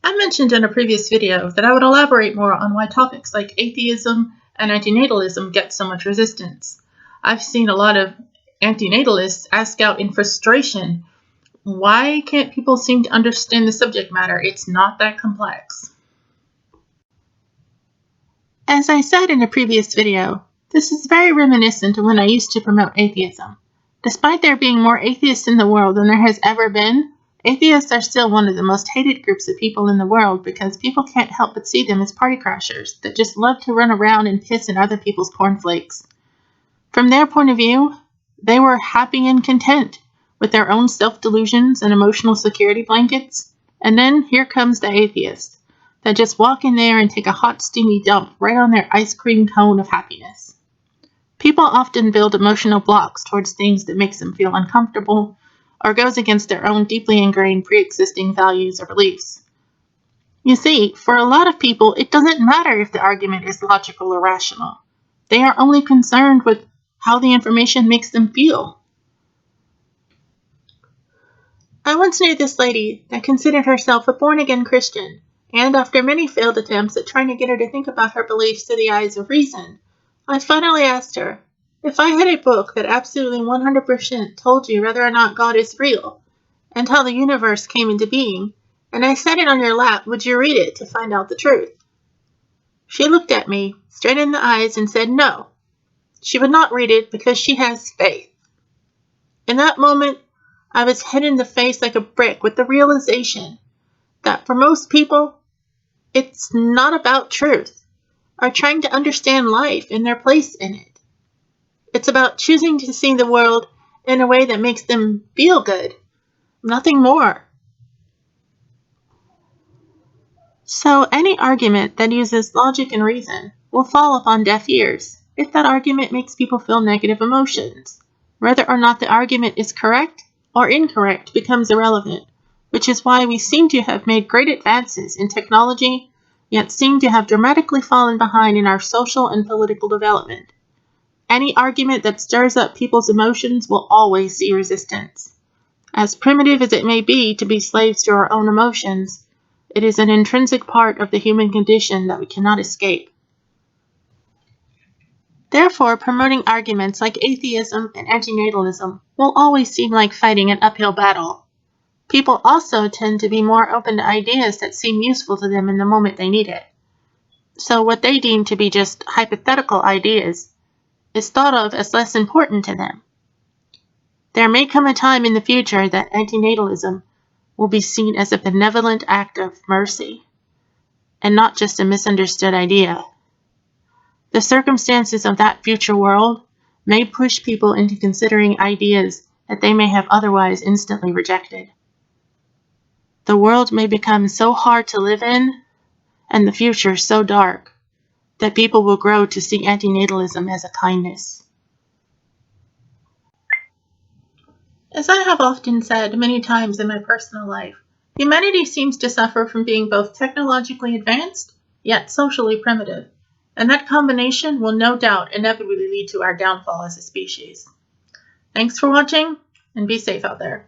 I mentioned in a previous video that I would elaborate more on why topics like atheism and antinatalism get so much resistance. I've seen a lot of antinatalists ask out in frustration, why can't people seem to understand the subject matter? It's not that complex. As I said in a previous video, this is very reminiscent of when I used to promote atheism. Despite there being more atheists in the world than there has ever been, atheists are still one of the most hated groups of people in the world because people can't help but see them as party crashers that just love to run around and piss in other people's cornflakes. From their point of view, they were happy and content with their own self-delusions and emotional security blankets, and then here comes the atheist that just walk in there and take a hot, steamy dump right on their ice cream cone of happiness. People often build emotional blocks towards things that makes them feel uncomfortable or goes against their own deeply ingrained pre-existing values or beliefs. You see, for a lot of people, it doesn't matter if the argument is logical or rational. They are only concerned with how the information makes them feel. I once knew this lady that considered herself a born-again Christian, and after many failed attempts at trying to get her to think about her beliefs through the eyes of reason, I finally asked her, if I had a book that absolutely 100% told you whether or not God is real, and how the universe came into being, and I set it on your lap, would you read it to find out the truth? She looked at me straight in the eyes and said no. She would not read it because she has faith. In that moment, I was hit in the face like a brick with the realization that for most people, it's not about truth or trying to understand life and their place in it. It's about choosing to see the world in a way that makes them feel good, nothing more. So any argument that uses logic and reason will fall upon deaf ears if that argument makes people feel negative emotions. Whether or not the argument is correct or incorrect becomes irrelevant, which is why we seem to have made great advances in technology, yet seem to have dramatically fallen behind in our social and political development. Any argument that stirs up people's emotions will always see resistance. As primitive as it may be to be slaves to our own emotions, it is an intrinsic part of the human condition that we cannot escape. Therefore, promoting arguments like atheism and antinatalism will always seem like fighting an uphill battle. People also tend to be more open to ideas that seem useful to them in the moment they need it. So what they deem to be just hypothetical ideas is thought of as less important to them. There may come a time in the future that antinatalism will be seen as a benevolent act of mercy, and not just a misunderstood idea. The circumstances of that future world may push people into considering ideas that they may have otherwise instantly rejected. The world may become so hard to live in, and the future so dark, that people will grow to see antinatalism as a kindness. As I have often said many times in my personal life, humanity seems to suffer from being both technologically advanced, yet socially primitive, and that combination will no doubt inevitably lead to our downfall as a species. Thanks for watching, and be safe out there.